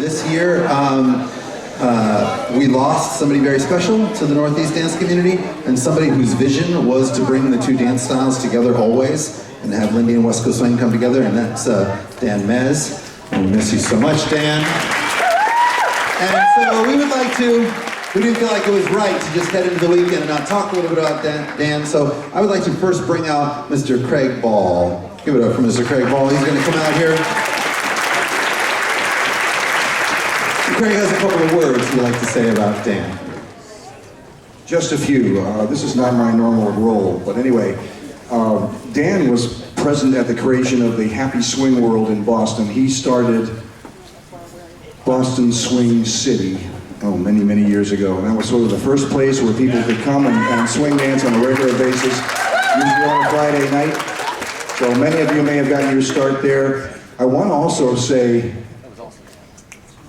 this year, we lost somebody very special to the Northeast dance community, and somebody whose vision was to bring the two dance styles together always, and have Lindy and West Coast Swing come together, and that's Dan Mez. And we miss you so much, Dan. And so we didn't feel like it was right to just head into the weekend and not talk a little bit about Dan, so I would like to first bring out Mr. Craig Ball. Give it up for Mr. Craig Ball. He's going to come out here. Craig has a couple of words he'd like to say about Dan. Just a few. This is not my normal role, but anyway, Dan was present at the creation of the Happy Swing World in Boston. He started Boston Swing City, many, many years ago. And that was sort of the first place where people could come and swing dance on a regular basis, usually on a Friday night. So many of you may have gotten your start there. I want to also say,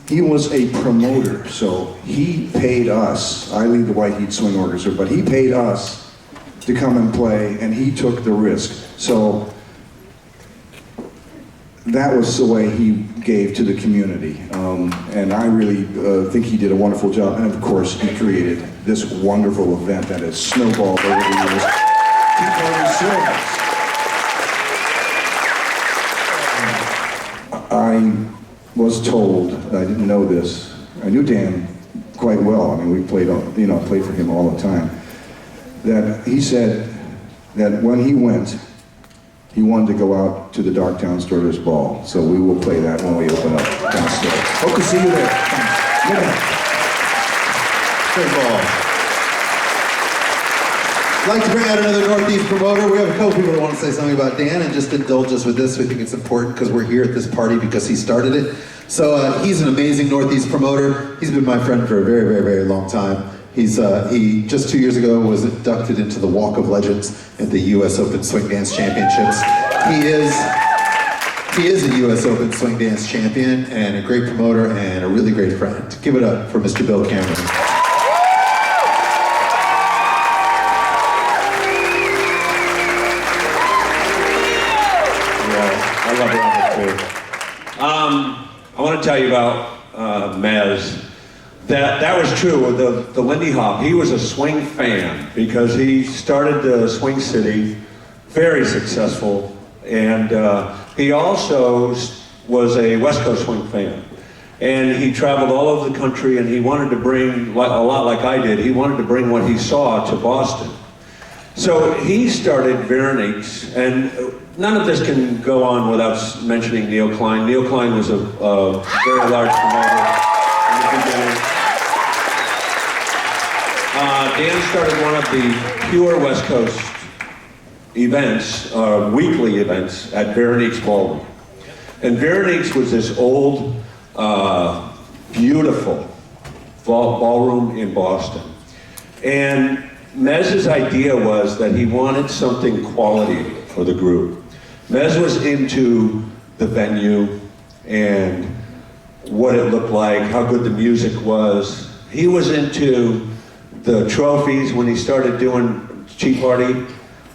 he was a promoter, so he paid us. I lead the White Heat Swing Orchestra, but he paid us to come and play, and he took the risk. So that was the way he gave to the community. And I really think he did a wonderful job. And of course, he created this wonderful event that has snowballed over the years. I was told, I didn't know this, I knew Dan quite well. I mean, we played for him all the time. That he said that when he went, he wanted to go out to the Darktown Starters Ball. So we will play that when we open up downstairs. Hope to see you there. Craig Ball. I'd like to bring out another Northeast promoter. We have a couple people that want to say something about Dan, and just indulge us with this. We think it's important because we're here at this party because he started it. So he's an amazing Northeast promoter. He's been my friend for a very, very, very long time. He just 2 years ago was inducted into the Walk of Legends at the U.S. Open Swing Dance Championships. He is a U.S. Open Swing Dance champion and a great promoter and a really great friend. Give it up for Mr. Bill Cameron. I love Robert too. I want to tell you about Mez. That was true. The Lindy Hop, he was a swing fan because he started the Swing City, very successful, and he also was a West Coast Swing fan. And he traveled all over the country, and he wanted to bring, a lot like I did, he wanted to bring what he saw to Boston. So he started Veronique's, and none of this can go on without mentioning Neil Klein. Neil Klein was a very large promoter in the beginning. Dan started one of the pure West Coast events, weekly events, at Veronique's Ballroom. And Veronique's was this old, beautiful ballroom in Boston. And Mez's idea was that he wanted something quality for the group. Mez was into the venue and what it looked like, how good the music was. He was into the trophies. When he started doing Tea Party,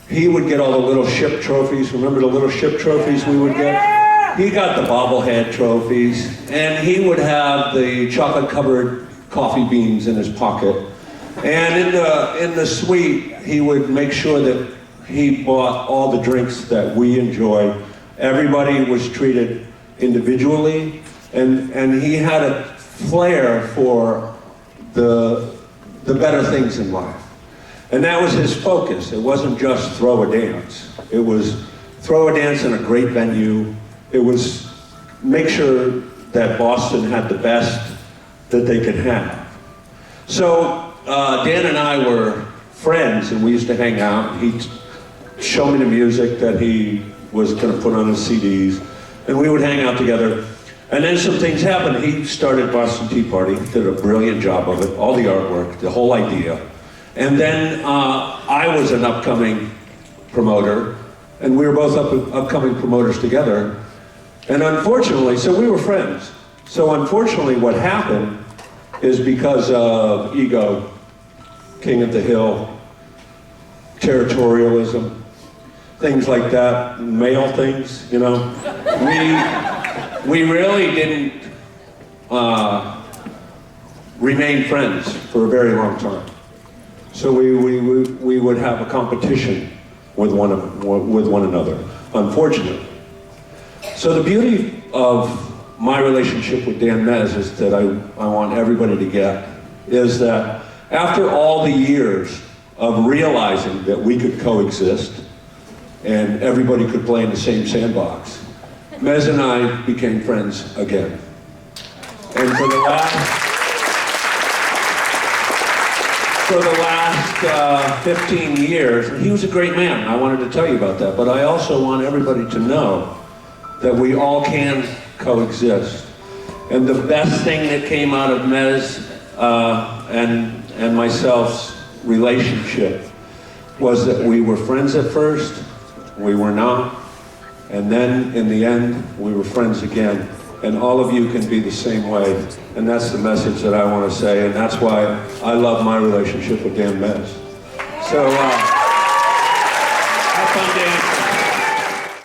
he would get all the little ship trophies. Remember the little ship trophies we would get? He got the bobblehead trophies, and he would have the chocolate-covered coffee beans in his pocket. And in the suite, he would make sure that he bought all the drinks that we enjoy. Everybody was treated individually, and he had a flair for the better things in life. And that was his focus. It wasn't just throw a dance. It was throw a dance in a great venue. It was make sure that Boston had the best that they could have. So Dan and I were friends, and we used to hang out. He'd show me the music that he was going to put on his CDs, and we would hang out together. And then some things happened. He started Boston Tea Party, did a brilliant job of it, all the artwork, the whole idea. And then I was an upcoming promoter, and we were both upcoming promoters together. And unfortunately, so we were friends. So unfortunately what happened is because of ego, king of the hill, territorialism, things like that, male things, you know. We really didn't remain friends for a very long time. So we would have a competition with one another, unfortunately. So the beauty of my relationship with Dan Mez is that I want everybody to get is that after all the years of realizing that we could coexist and everybody could play in the same sandbox, Mez and I became friends again. And for the last 15 years, and he was a great man, I wanted to tell you about that, but I also want everybody to know that we all can coexist. And the best thing that came out of Mez and myself's relationship was that we were friends at first, we were not, and then in the end, we were friends again. And all of you can be the same way. And that's the message that I want to say, and that's why I love my relationship with Dan Mez. So,